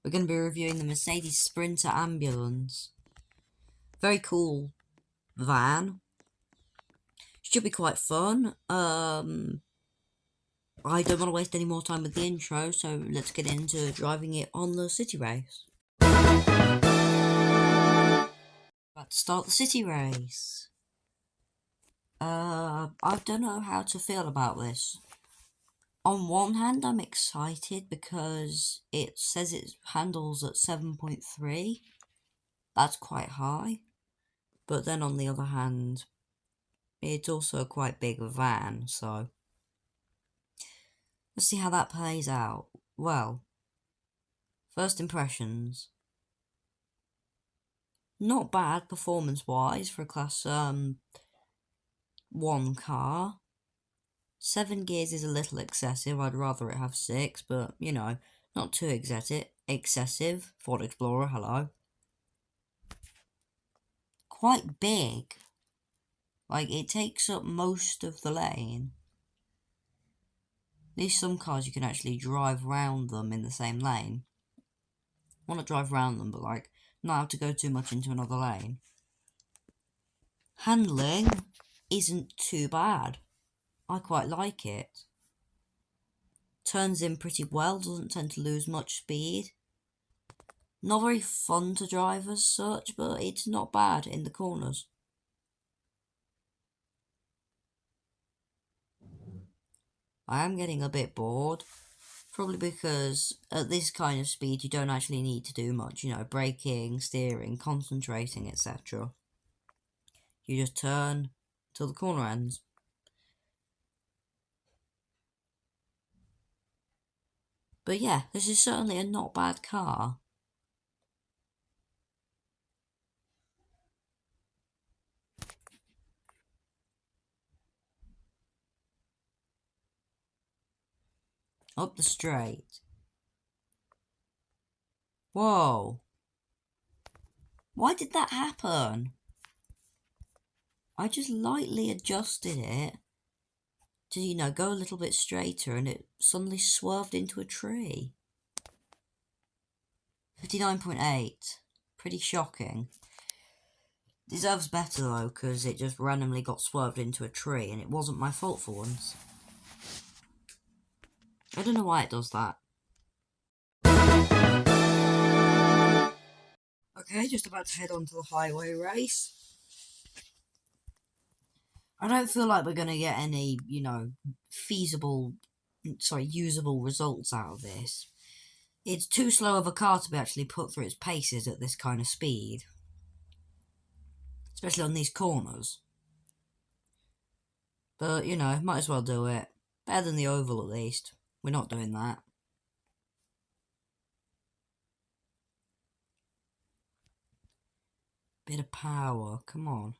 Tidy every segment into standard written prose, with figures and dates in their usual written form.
we're going to be reviewing the Mercedes Sprinter ambulance. Very cool van. Should be quite fun. I don't want to waste any more time with the intro, so let's get into driving it on the city race. About to start the city race. I don't know how to feel about this. On one hand, I'm excited because it says it handles at 7.3. That's quite high. But then on the other hand, it's also a quite big van, so let's see how that plays out. Well, first impressions. Not bad performance-wise for a Class 1 car. 7 gears is a little excessive. I'd rather it have 6, but, you know, not too excessive. Ford Explorer, hello. Quite big. Like, it takes up most of the lane. At least some cars you can actually drive round them in the same lane. I want to drive round them, but, like, not have to go too much into another lane. Handling isn't too bad. I quite like it. Turns in pretty well, doesn't tend to lose much speed. Not very fun to drive as such, but it's not bad in the corners. I am getting a bit bored, probably because at this kind of speed you don't actually need to do much, you know, braking, steering, concentrating, etc. You just turn till the corner ends. But yeah, this is certainly a not bad car. Up the straight. Whoa. Why did that happen? I just lightly adjusted it to, you know, go a little bit straighter and it suddenly swerved into a tree. 59.8. Pretty shocking. Deserves better though, because it just randomly got swerved into a tree and it wasn't my fault for once. I don't know why it does that. Okay, just about to head on to the highway race. I don't feel like we're going to get any, you know, usable results out of this. It's too slow of a car to be actually put through its paces at this kind of speed. Especially on these corners. But, you know, might as well do it. Better than the oval at least. We're not doing that. Bit of power, come on.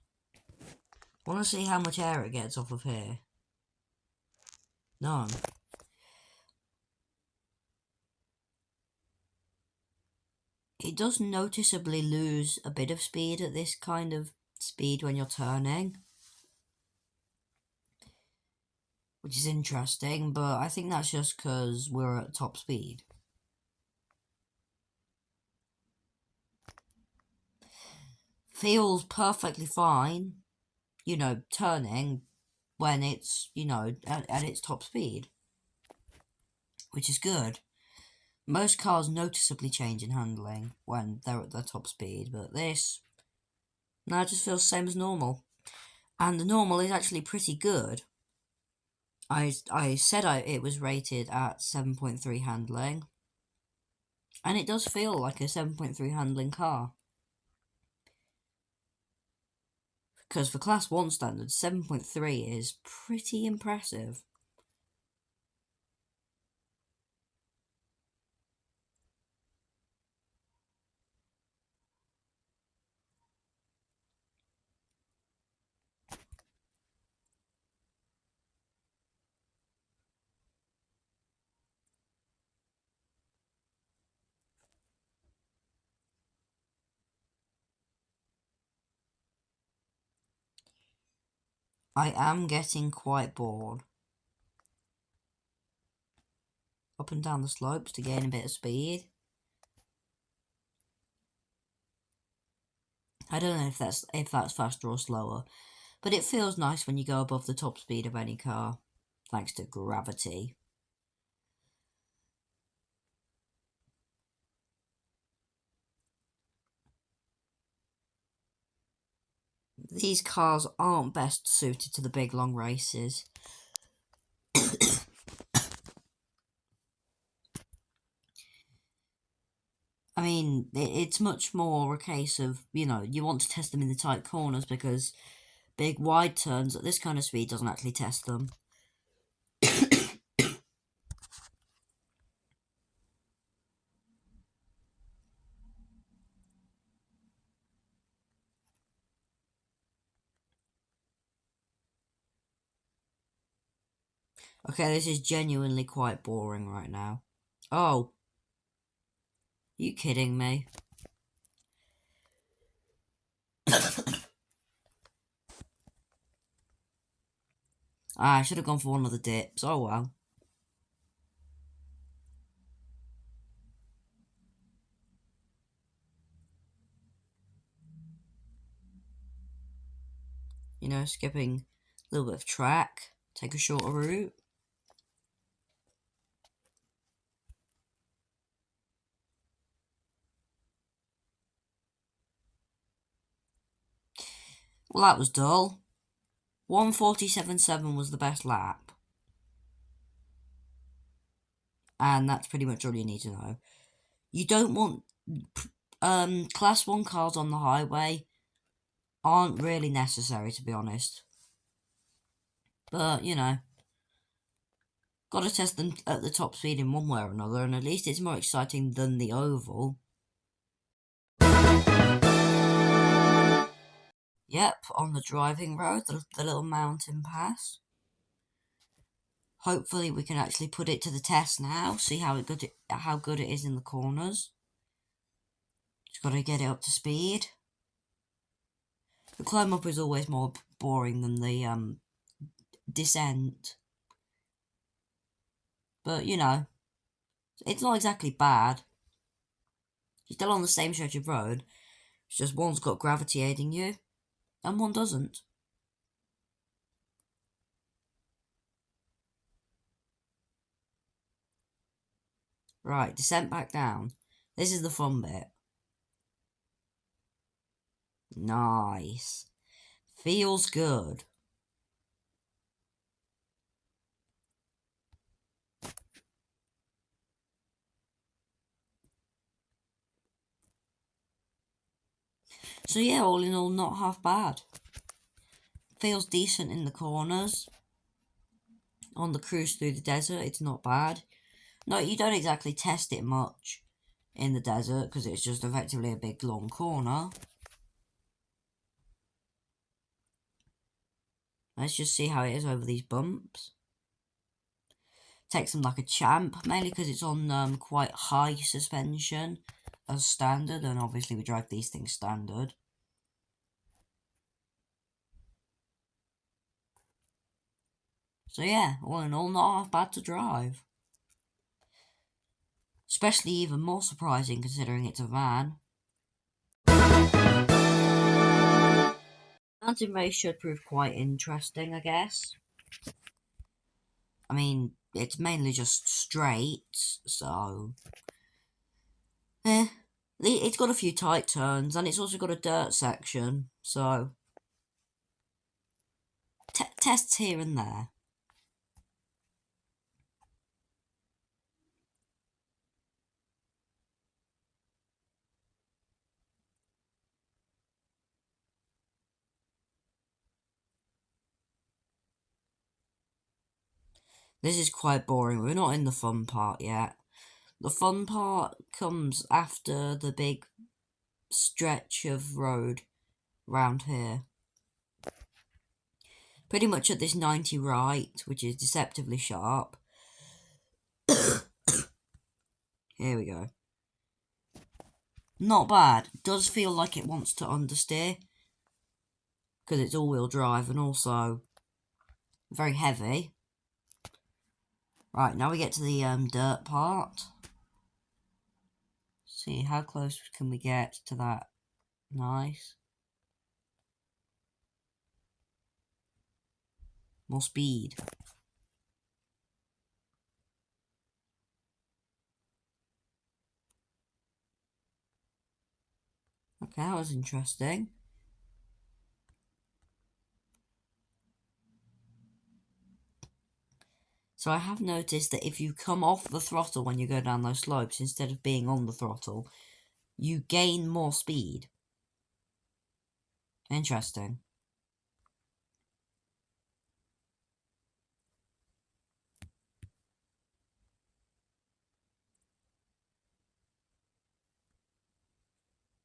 Want to see how much air it gets off of here? None. It does noticeably lose a bit of speed at this kind of speed when you're turning. Which is interesting, but I think that's just because we're at top speed. Feels perfectly fine, you know, turning when it's, you know, at its top speed. Which is good. Most cars noticeably change in handling when they're at their top speed, but this, now it just feels the same as normal. And the normal is actually pretty good. I said it was rated at 7.3 handling, and it does feel like a 7.3 handling car. Because for Class 1 standards, 7.3 is pretty impressive. I am getting quite bored. Up and down the slopes to gain a bit of speed. I don't know if that's faster or slower, but it feels nice when you go above the top speed of any car, thanks to gravity. These cars aren't best suited to the big long races. I mean, it's much more a case of, you know, you want to test them in the tight corners because big wide turns at this kind of speed doesn't actually test them. Okay, this is genuinely quite boring right now. Oh, you kidding me? I should have gone for one of the dips. Oh well. You know, skipping a little bit of track, take a shorter route. Well, that was dull. 1:47.7 was the best lap. And that's pretty much all you need to know. You don't want class 1 cars on the highway aren't really necessary, to be honest. But, you know, gotta test them at the top speed in one way or another, and at least it's more exciting than the oval. Yep, on the driving road, the little mountain pass. Hopefully we can actually put it to the test now, see how good it is in the corners. Just gotta get it up to speed. The climb up is always more boring than the descent. But, you know, it's not exactly bad. You're still on the same stretch of road. It's just one's got gravity aiding you, and one doesn't. Right, descent back down. This is the fun bit. Nice. Feels good. So yeah, all in all, not half bad. Feels decent in the corners. On the cruise through the desert, it's not bad. No, you don't exactly test it much in the desert because it's just effectively a big long corner. Let's just see how it is over these bumps. Takes them like a champ, mainly because it's on quite high suspension as standard, and obviously we drive these things standard. So yeah, all in all, not half bad to drive. Especially even more surprising considering it's a van. Mountain race should prove quite interesting, I guess. I mean, it's mainly just straight, so... It's got a few tight turns, and it's also got a dirt section, so... Tests here and there. This is quite boring, we're not in the fun part yet. The fun part comes after the big stretch of road round here. Pretty much at this 90 right, which is deceptively sharp. Here we go. Not bad. Does feel like it wants to understeer. Because it's all-wheel drive and also very heavy. Right, now we get to the dirt part. See, how close can we get to that? Nice. More speed. Okay, that was interesting. So I have noticed that if you come off the throttle when you go down those slopes instead of being on the throttle, you gain more speed. Interesting.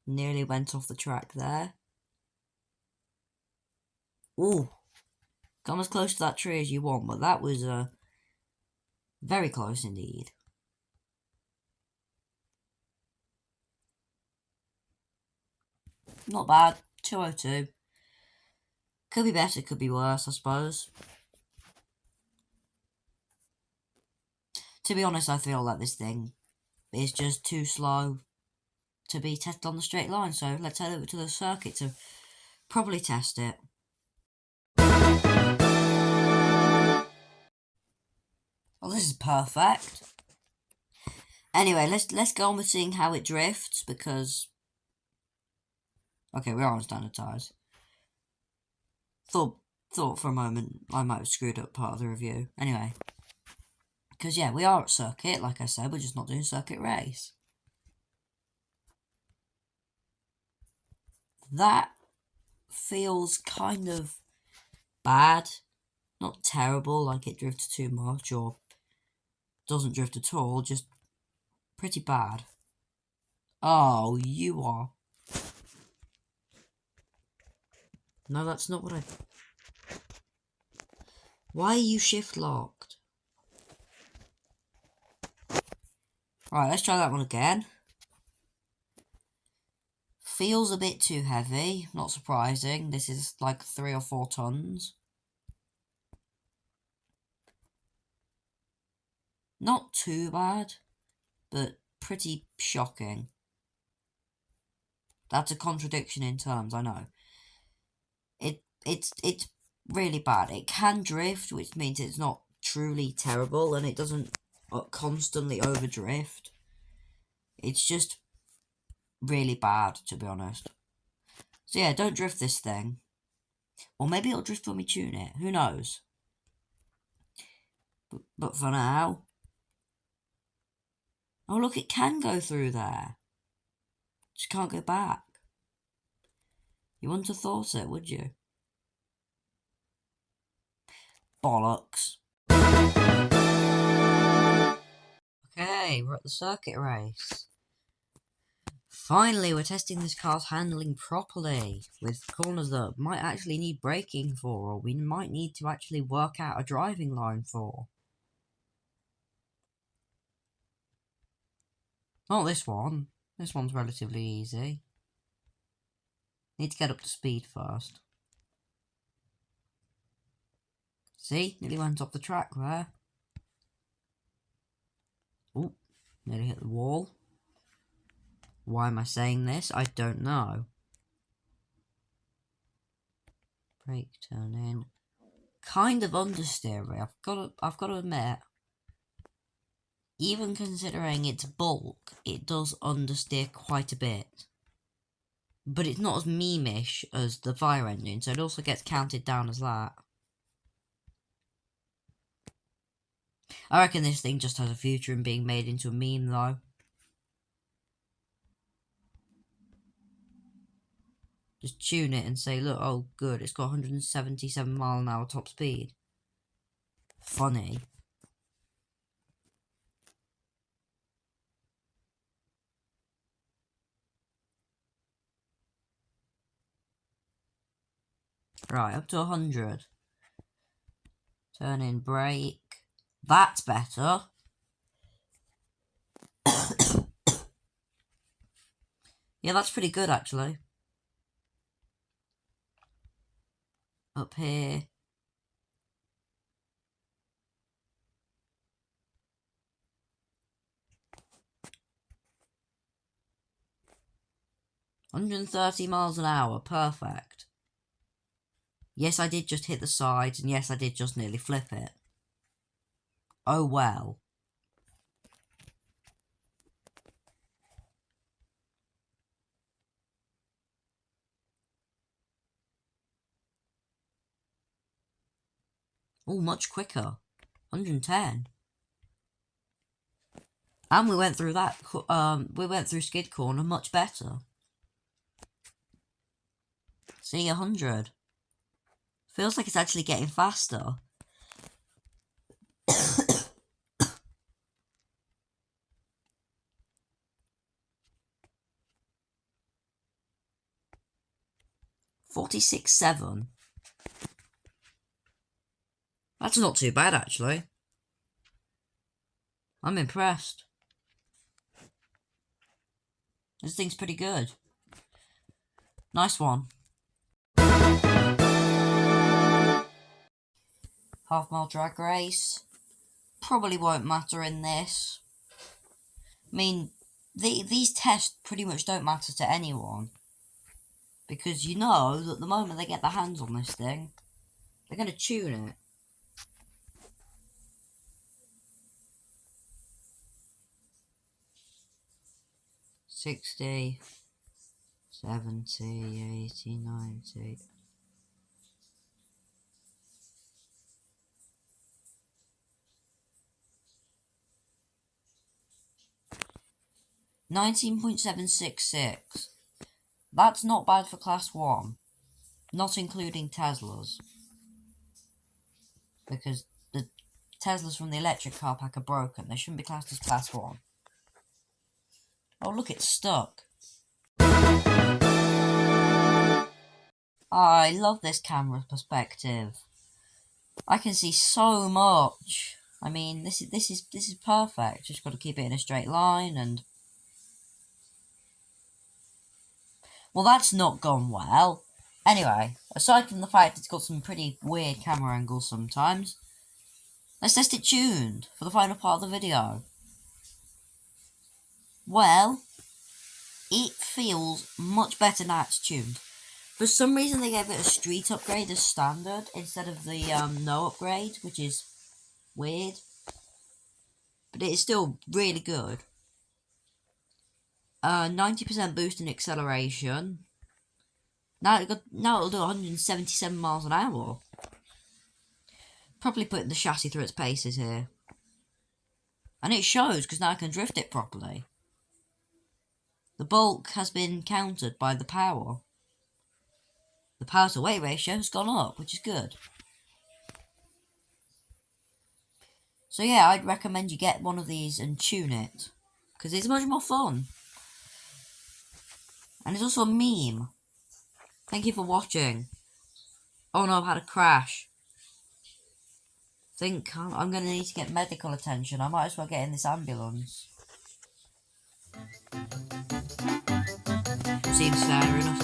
Nearly went off the track there. Ooh. Come as close to that tree as you want, but that was very close indeed. Not bad. 202. Could be better, could be worse, I suppose. To be honest, I feel like this thing is just too slow to be tested on the straight line, so let's head over to the circuit to properly test it. Well, this is perfect. Anyway, let's go on with seeing how it drifts, because... Okay, we are on standard tyres. Thought for a moment I might have screwed up part of the review. Anyway. Because, yeah, we are at circuit, like I said, we're just not doing circuit race. That feels kind of bad. Not terrible, like it drifts too much, or doesn't drift at all, just pretty bad. Oh, you are. No, that's not what I... Why are you shift locked? Right, let's try that one again. Feels a bit too heavy, not surprising. This is like 3 or 4 tons. Not too bad, but pretty shocking. That's a contradiction in terms, I know. It's really bad. It can drift, which means it's not truly terrible, and it doesn't constantly overdrift. It's just really bad, to be honest. So yeah, don't drift this thing. Or maybe it'll drift when we tune it. Who knows? But for now... Oh look, it can go through there. Just can't go back. You wouldn't have thought it, would you? Bollocks. Okay, we're at the circuit race. Finally, we're testing this car's handling properly, with corners that might actually need braking for, or we might need to actually work out a driving line for. Not this one. This one's relatively easy. Need to get up to speed first. See? Nearly went off the track there. Ooh, nearly hit the wall. Why am I saying this? I don't know. Brake turn in. Kind of understeery, I've got to admit. Even considering its bulk, it does understeer quite a bit. But it's not as memeish as the fire engine, so it also gets counted down as that. I reckon this thing just has a future in being made into a meme, though. Just tune it and say, look, oh good, it's got 177 mile an hour top speed. Funny. Right, up to 100. Turn in brake. That's better. Yeah, that's pretty good, actually. Up here. $130 miles an hour, perfect. Yes, I did just hit the sides, and yes, I did just nearly flip it. Oh well. Oh, much quicker. 110. And we went through that, we went through skid corner much better. See, 100. Feels like it's actually getting faster. $46.7. That's not too bad, actually. I'm impressed. This thing's pretty good. Nice one. Half-mile drag race. Probably won't matter in this. I mean, these tests pretty much don't matter to anyone. Because you know that the moment they get their hands on this thing, they're going to tune it. 60, 70, 80, 90. $19.766. That's not bad for Class 1. Not including Teslas. Because the Teslas from the electric car pack are broken. They shouldn't be classed as Class 1. Oh, look, it's stuck. I love this camera perspective. I can see so much. I mean, this is perfect. Just got to keep it in a straight line and... Well, that's not gone well. Anyway, aside from the fact it's got some pretty weird camera angles sometimes, let's test it tuned for the final part of the video. Well, it feels much better now it's tuned. For some reason they gave it a street upgrade as standard instead of the no upgrade, which is weird. But it is still really good. 90% boost in acceleration. Now it'll do 177 miles an hour. Probably putting the chassis through its paces here. And it shows because now I can drift it properly. The bulk has been countered by the power. The power to weight ratio has gone up, which is good. So yeah, I'd recommend you get one of these and tune it. Because it's much more fun. And it's also a meme. Thank you for watching. Oh no, I've had a crash. Think I'm going to need to get medical attention. I might as well get in this ambulance. Seems fair enough.